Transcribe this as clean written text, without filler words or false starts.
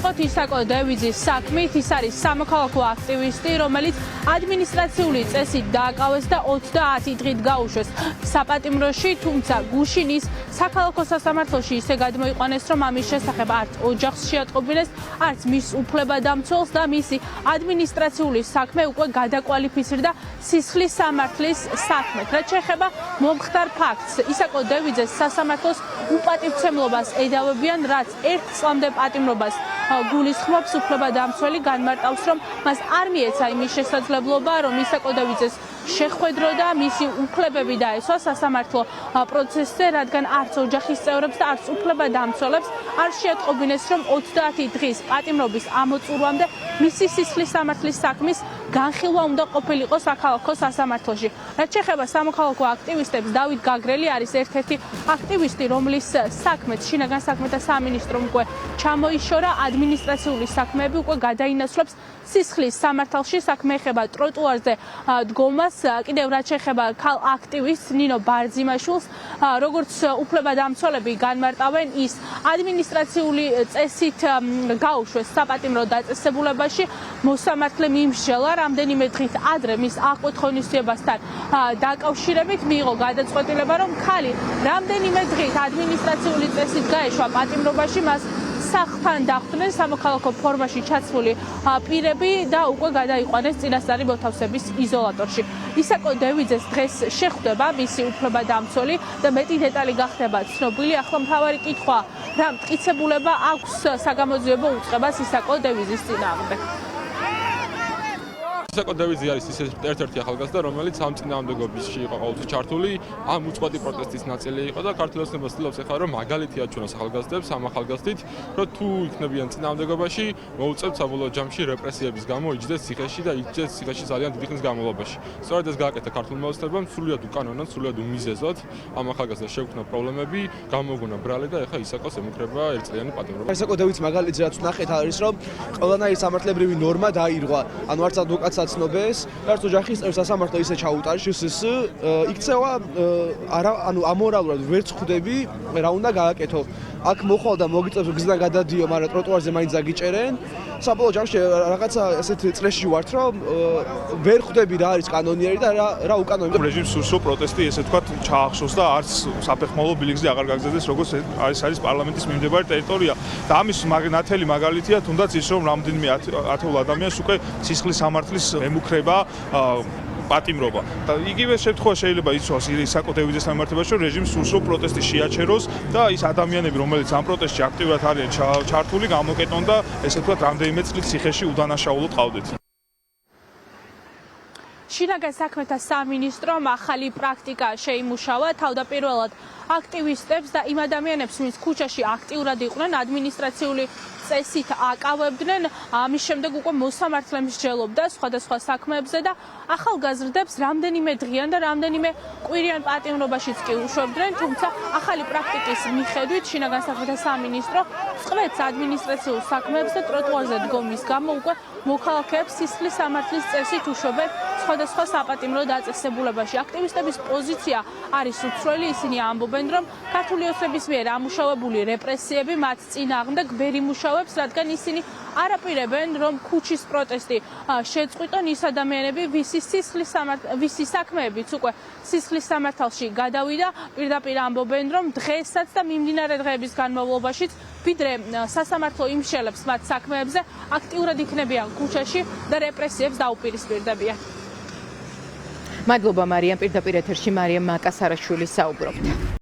დავიწყოთ ისაკო დევიძის საქმით. ის არის სამოქალაქო აქტივისტი, რომელიც ადმინისტრაციული წესით დააკავეს და 30 დღით გაუშვეს საპატიმროში, თუმცა გუშინის საქალაქო სასამართლოში ისე გადმოიყვანეს, რომ ამის შესახებ არც ოჯახს შეატყობინეს, არც მის უფლებადამცველს და მისი ადმინისტრაციული საქმე უკვე გადაკვალიფიცირდა სისხლის სამართლის საქმედ. რაც შეეხება მომხდარ ფაქტს, ისაკო დევიძეს სასამართლოს უპატივცემლობას ედავებიან, რაც 1 წლამდე პატიმრობას გულისხმობს. უფლებადამცველი განმარტავს, რომ მას არ მიეცა იმის შესაძლებლობა, რომ ისაკო დევიძეს შეხვედრო და მისი უფლებები დაესვა სასამართლო პროცესზე, რადგან არც ოჯახის წევრებს და არც უფლებადამცველებს არ შეატყობინეს, რომ 30 დღის პატიმრობის ამოწურვამდე მისი სისხლის სამართლის საქმის განხილვა უნდა ყოფილიყო საქალაქო სასამართლოში. რაც შეეხება სამოქალაქო აქტივისტებს, დავით გაგრელი არის ერთ-ერთი აქტივისტი, რომლის საქმეც შინაგან საქმეთა სამინისტრომ უკვე ჩამოიშორა, ადმინისტრაციული საქმეები უკვე გადაინაცვლებს სისხლის სამართალში. საქმე ეხება ტროტუარზე დგომას. კიდევ რაც შეეხება ქალ აქტივისტს ნინო ბარძიმაშვილს, როგორც უფლებადამცველები განმარტავენ, ის ადმინისტრაციული წესით გაუშვეს საპატიმრო დაწესებულებაში. მოსამართლე მიმსჯელა რამდენიმე დღით ადრე მის აღკვეთ ღონისძიებასთან დაკავშირებით მიიღო გადაწყვეტილება, რომ ქალი რამდენიმე დღით ადმინისტრაციული წესით გაეშვა პატიმრობაში, მას სახლთან დახვდნენ სამოქალაქო ფორმაში ჩაცმული პირები და უკვე გადაიყვანეს წინასწარი მოთავსების იზოლატორში. ისაკო დევიძეს დღეს შეხვდება მისი უფლებადამცველი და მეტი დეტალი გახდება ცნობილი. ახლა მთავარი კითხვა, რა მტკიცებულება აქვს საგამოძიებო უწყებას ისაკო დევიძის წინააღმდეგ? ისაკო დევიძე არის ერთ-ერთი ახალგაზრდა, რომელიც ამ წინააღმდეგობებში იყო ყოველთვის ჩართული, ამ უწყვეტი პროტესტის ნაწილი იყო და ქართული ოცნება ცდილობს ახლა რომ მაგალითი აჩვენოს ახალგაზრდებს ამ ახალგაზრდით, რომ თუ იქნებიან წინააღმდეგობაში, მოუწევთ საბოლოო ჯამში რეპრესიების გამო იჯდეს ციხეში და იჯდეს ციხეში ძალიან დიდი ხნის განმავლობაში. სწორედ ეს გააკეთა ქართულმა ოცნებამ, სრულიად უკანონოდ, სრულიად უმიზეზოდ ამ ახალგაზრდას შეუქმნა პრობლემები, გამოგონა ბრალი და ახლა ისაკოს ემუქრება ერთწლიანი პატიმრობა. ისაკო დევიძის მაგალითი რაც ნახეთ არის, რომ ყველანაირი სამართლებრივი ნორმა დაირღვა, ანუ არც ადვოკატს აცნობეს, რაც ოჯახის წევრს სასამართლო ისე ჩაუტარეს, შსს იქცევა ანუ ამორალურად ვერც ხვდები რა უნდა გააკეთო. აქ მოხვალ და მოგიწევს გზიდან გადადიო, მაგრამ ტროტუარზე მაინც აგიჭერენ. საბოლოო ჯამში რაღაცა ესეთ წრეში ვართ, რომ ვერ ხვდები რა არის კანონიერი და რა უკანონო. რეჟიმს სურსო პროტესტი ესე თქვა ჩაახშოს და არც საფეხმავლო ბილიკზე აღარ გაგზავნეს, როგორც არის პარლამენტის მიმდებარე ტერიტორია. და ამის ნათელი მაგალითია თუნდაც ის, რომ რამდენიმე ათეულ ადამიანს უკვე სისხლის სამართლის ემუქრება პატიმრობა. და იგივე შემთხვევა შეიძლება იცვას ისაკო დევიძეს მიმართებაში, რომ რეჟიმს სურსო პროტესტი შეაჩეროს და ის ადამიანები, რომელიც ამ პროტესტში აქტიურად არიან ჩართული, გამოკეტონ და ესე ვთქვათ, რამდენიმე წლით ციხეში უდანაშაულოდ ყავდეთ. შინაგან საქმეთა სამინისტრომ ახალი პრაქტიკა შეიმუშავა თავდაპირველად აქტივისტებს და იმ ადამიანებს, ვინც ქუჩაში აქტიურად იყვნენ, ადმინისტრაციული წესით აკავებდნენ, ამის შემდეგ უკვე მოსამართლე მსჯელობდა სხვადასხვა საქმეებზე და ახალგაზრდებს რამდენიმე დღიან და რამდენიმე კვირიან პატიმრობაშიც კი უშვებდნენ, თუმცა ახალი პრაქტიკის მიხედვით შინაგან საქმეთა სამინისტრო წყვეტს ადმინისტრაციულ საქმეებს და ტროტუარზე დგომის გამო უკვე მოქალაქეებს სისხლის სამართლის წესით უშვებენ სხვადასხვა საპატიმრო დაწესებულებაში. აქტივისტების პოზიცია არის უცვლელი, ისინი ამბობენ, რომ ქართული ოცნების მიერ ამუშავებული რეპრესიები მათ წინააღმდეგ ვერ იმუშავებს, რადგან ისინი არაპირებენ, რომ ქუჩის პროტესტი შეწყვიტონ ის ადამიანები, ვისი საქმეებიც უკვე სისხლის სამართალში გადავიდა. პირდაპირ ამბობენ, რომ დღესაც და მიმდინარე დღეების განმავლობაშიც ვიდრე სასამართლო იმსჯელებს მათ საქმეებზე, აქტიურად იქნებიან ქუჩაში და რეპრესიებს დაუპირისპირდებიან. მადლობა მარიამ, პირდაპირ ეთერში მარიამ მაკასარაშვილი საუბრობდა.